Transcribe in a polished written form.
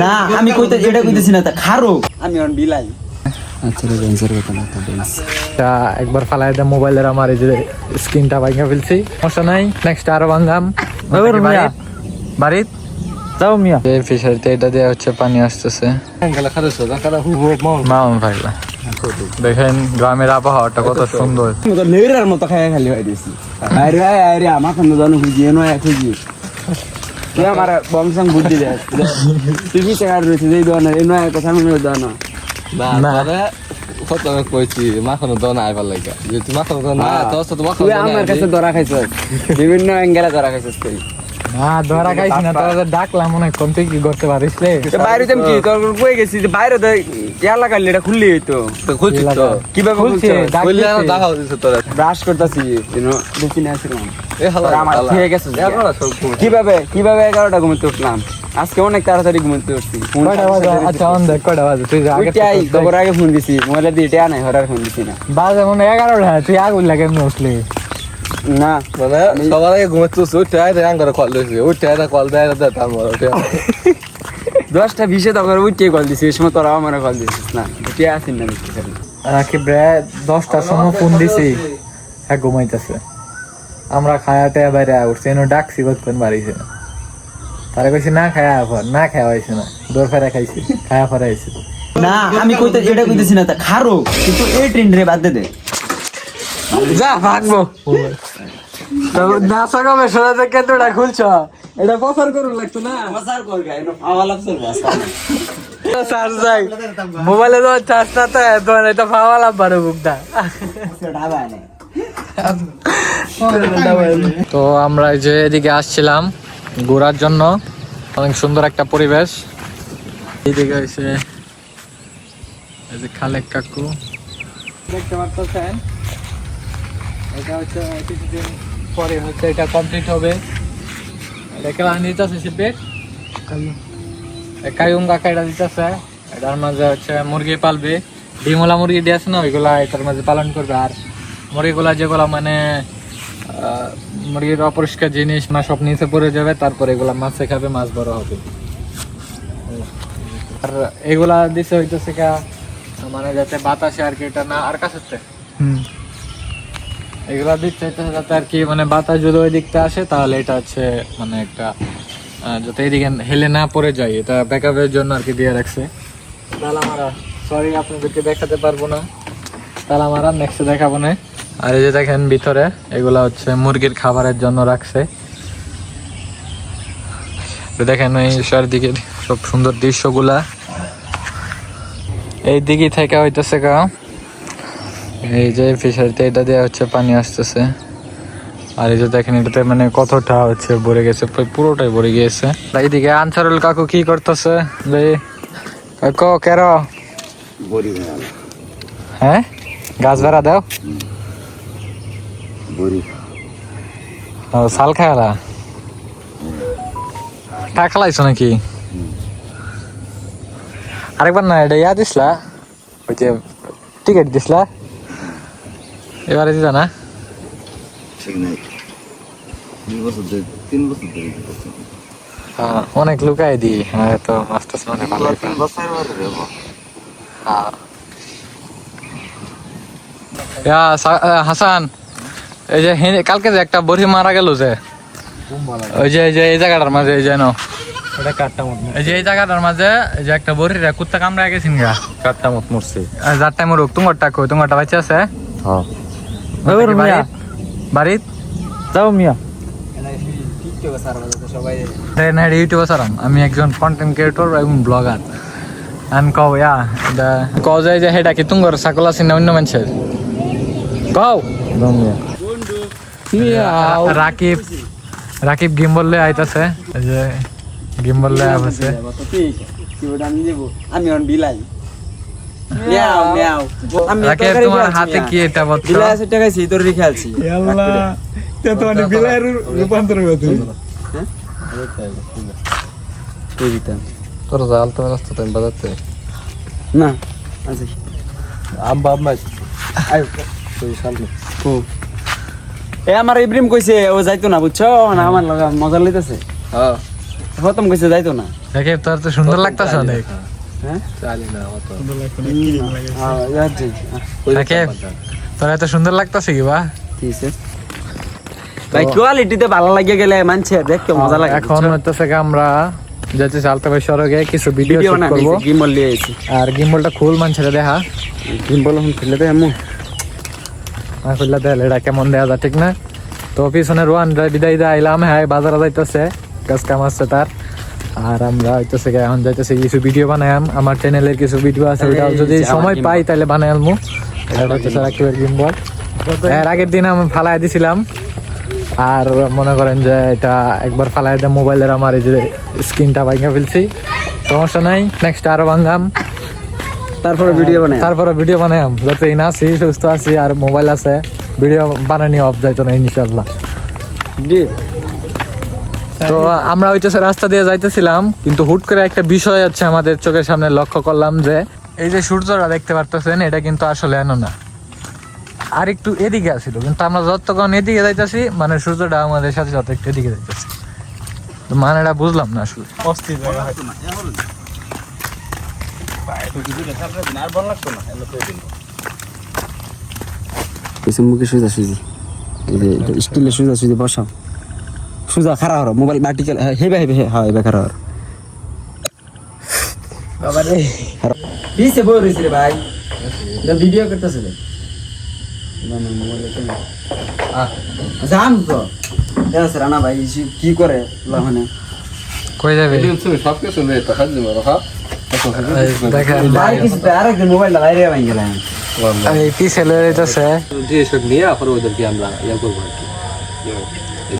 না আমি কইতে এটা কইতেছি না তা খারো আমি অন বিলাই আচ্ছা রে ক্যান্সার কথা না তো বেশ তা একবার ফালাই দে মোবাইলের আমার এই যে স্ক্রিনটা ভাঙা ফেলছি সমস্যা নাই নেক্সট আরো ভাঙাম বাড়িত যাও মিয়া এই ফিশারিতে এটা দেয়া হচ্ছে পানি আসতেছে মাউন ভাইলা দেখেন গ্রামের আবহাওয়াটা কত সুন্দর লেরার মতো খায় খালি হয়ে দিছি আরে আরে আমার কোন জানো খুঁজিয়ে নয় খুঁজি তুই আমার বংশং বুদ্ধি দে তুই কি চাকার রয়েছে এই দোনা এই নয় কথা আমি দোনা না কত কইছি মাখানো দোনা আইবার লাগা যে তুই মাখানো দোনা তো তো মাখানো তুই আমার কাছে ধরা খাইছস বিভিন্ন অ্যাঙ্গেলে ধরা খাইছস তুই না ধরা খাইছি না তোরা ডাকলাম মনে কোন তুই কি করতে পারিস রে বাইরে তুমি কি তোর কই গেছিস বাইরে তো ইয়া লাগাইলে এটা খুললি হইতো তো খুলছি তো কিভাবে খুলছে কইলে দেখা হইছে তোরা ব্রাশ করতেছি দেখি না আসলাম এ হালা আমার ঠিক আছে কিভাবে 11টা ঘুমোতে উঠলাম আজকে অনেক তাড়াতাড়ি ঘুমোতে উঠছি কয়টা বাজে আচ্ছা অন দেখ কয়টা বাজে তুই আগে তোর আগে ফোন দিছি মোবাইলে দিয়ে এটা নাই হরার ফোন দিছি না বাজে মনে 11টা তুই আগুন লাগে এমনি উঠলি না মানে সবার আগে ঘুমাচ্ছিস উঠে আয় দেখ করে কল দিয়েছি উঠে আয় কল দেয় না তার মর উঠে 10টা 20 তখন উঠে কল দিছি এই সময় তোরা আমার কল দিছিস না উঠে আসিস না রাকিব রে 10টার সময় ফোন দিছি হ্যাঁ ঘুমাইতেছে আমরা খায়াতে বাইরে উঠছি এনে ডাকছি কতক্ষণ বাড়িছে তারা কইছি না খায়া আবার না খাওয়া হয়েছে না দৌড় ফেরা খাইছি খায়া ফেরা হয়েছে না আমি কইতে এটা কইতেছি না তা খারো কিন্তু এই ট্রেন রে বাদ দে যা ভাগবো নাসা কবে সোজা থেকে তোটা খুলছ এটা প্রচার করুন লাগতো না প্রচার কর গায় না পাওয়া লাগছে চার্জ যাই মোবাইলে তো চার্জ না তো এটা পাওয়া লাভ পারো বুকটা তো আমরা যে এদিকে আসছিলাম ঘোরার জন্য অনেক সুন্দর একটা পরিবেশ এইদিকে এসে এই যে খালেক কাকু দেখতে পাচ্ছেন এটা হচ্ছে কিছুদিন পরে হচ্ছে এটা কমপ্লিট হবে এটা কেলা নিতেছে শিল্পে কায়ুম কাকা এটা দিতেছে এটার মাঝে হচ্ছে মুরগি পালবে ডিমওয়ালা মুরগি দিয়ে আছে না ওইগুলা এটার মাঝে পালন করবে আর মুরগিগুলা যেগুলা মানে মুরগির অপরিষ্কার জিনিস না সব নিচে পড়ে যাবে তারপর এগুলা মাছে খাবে মাছ বড় হবে আর এগুলা দিছে হইতেছে কা মানে যাতে বাতাসে আর কি এটা না আর কাছে এগুলা দিচ্ছে যাতে আর কি মানে বাতাস যদি ওই দিকতে আসে তাহলে এটা হচ্ছে মানে একটা যাতে এদিকে হেলে না পড়ে যায় এটা ব্যাকআপের জন্য আর কি দিয়ে রাখছে তালা মারা সরি আপনাদেরকে দেখাতে পারবো না তালা মারা নেক্সটে দেখাবো না আর এই যে দেখেন ভিতরে এগুলা হচ্ছে মুরগির খাবারের জন্য রাখছে দেখেন এই চারদিকে সব সুন্দর দৃশ্যগুলা এই দিকে থেকে হইতেছে কা এই যে ফিশারিতে এটা দেওয়া হচ্ছে পানি আসতেছে আর এই যে দেখেন এটাতে মানে কতটা হচ্ছে ভরে গেছে পুরোটাই ভরে গিয়েছে এইদিকে আনসারুল কাকু কি করতেছে কাকু কেন হ্যাঁ গাছ বেড়া দাও শাল খায়ালা টাকা লাইছো নাকি আরেকবার না এটা ইয়া দিসলা ওই যে টিকিট দিসলা এবারে দিতা না অনেক লুকাই দি তো আস্তে আস্তে অনেক ভালো হাসান এই যে কালকে যে একটা বড়ি মারা গেল যে ওই যে এই জায়গাটার মাঝে এই যে এই যে এই জায়গাটার মাঝে যে একটা বড়ি কুত্তা কামড়া গেছিন গা 4টা মত মরছে 4টা মরুক তোমারটা কই তোমারটা বাচ্চা আছে বাড়িত যাও মিয়া ইউটিউবে সারাম আমি একজন কন্টেন্ট ক্রিয়েটর এবং ব্লগার আন কও ইয়া এটা কও যায় যে হেডা কি তুঙ্গর সাকল আছে না অন্য মানুষের কও রাকিব রাকিব গিম্বল লয়ে আইতাছে এই যে গিম্বল লয়ে আছে আমি অন বিলাই রাকিব তোমার হাতে কি এটা বলছো বিলাই আছে টাকা ছি তোর রেখে আছি আল্লাহ তে তো অনেক বিলাইয়ের রূপান্তর হইছে হ্যাঁ তুই দিতাম তোর জাল তো রাস্তা টাইম বাজাতে না আছে আব্বা আব্বা আয় তুই সামনে এ আমার ইব্রাহিম কইছে ও যাইতো না বুঝছো না আমার লাগা মজা লইতেছে হ্যাঁ খতম কইছে যাইতো না দেখে তোর তো সুন্দর লাগতেছে অনেক। হ্যাঁ চালি না অত দেখে তোর এত সুন্দর লাগতেছে কি বা? ঠিক আছে ভাই, কোয়ালিটিতে ভালো লাগে গেলে মানছে দেখতে মজা লাগে। এখন হইতেছে কি আমরা যাচ্ছি আলতাবাই সড়কে কিছু ভিডিও ভিডিও শুট না করবো। গিম্বল নিয়ে আইছি, আর গিম্বলটা খুল মানুষের দেখা গিম্বল এখন খুলে দেয় আম্মু। খুললে দেখ এটা কেমন দেয়া যায় ঠিক না। তো পিছনে রোহান বিদায় দিয়ে আইলাম, হ্যাঁ বাজারে যাইতেছে, কাজ কাম আসছে তার। আর আমরা হইতেছে কি এখন যাইতেছি কিছু ভিডিও বানাইম, আমার চ্যানেলের কিছু ভিডিও আছে, ওইটা যদি সময় পাই তাহলে বানাই আলমু। এটা হইতেছে রাকিবের গিম্বল। এর আগের দিন আমি ফালাই দিছিলাম, আর মনে করেন যে এটা একবার ফালাই দিয়ে মোবাইলের আমার এই যে স্ক্রিনটা ভাঙা ফেলছি, সমস্যা নাই, নেক্সট আরো ভাঙাম, তারপরে ভিডিও বানাইম। যতদিন আছি সুস্থ আছি আর মোবাইল আছে, ভিডিও বানানি অফ যাইতো না ইনশাল্লাহ। তো আমরা হইতেছে রাস্তা দিয়ে যাইতেছিলাম, কিন্তু হুট করে একটা বিষয় হচ্ছে আমাদের চোখের সামনে লক্ষ্য করলাম যে এই যে সূর্যটা দেখতে পারতেছেন এটা কিন্তু আসলে এনো না, আর একটু এদিকে আসিল, কিন্তু আমরা যতক্ষণ এদিকে যাইতেছি মানে সূর্যটা আমাদের সাথে সাথে একটু এদিকে যাইতেছে, তো মানেটা বুঝলাম না আসলে। মুখে সুজা সুজি স্টিলের সুজা সুজি বসাও, সুজা খারাপ হরো মোবাইল ভার্টিক্যাল হেবে হ্যাঁ এবার খারাপ হরো বাবা রে। পিছে বই রইছে রে ভাই, এটা ভিডিও করতেছে রে জান তো আছে রানা ভাই কি করে মানে কই যাবে তুমি সব কিছু নেই তো খালি রাখা দেখেন ভাই কিছু আরেকজন মোবাইলটা বাইরে ভাঙ গেলাম এই পিছে লয়ে যাইতেছে। দিয়ে সব নিয়ে পরে ওদেরকে আমরা ইয়া করবো আর কি।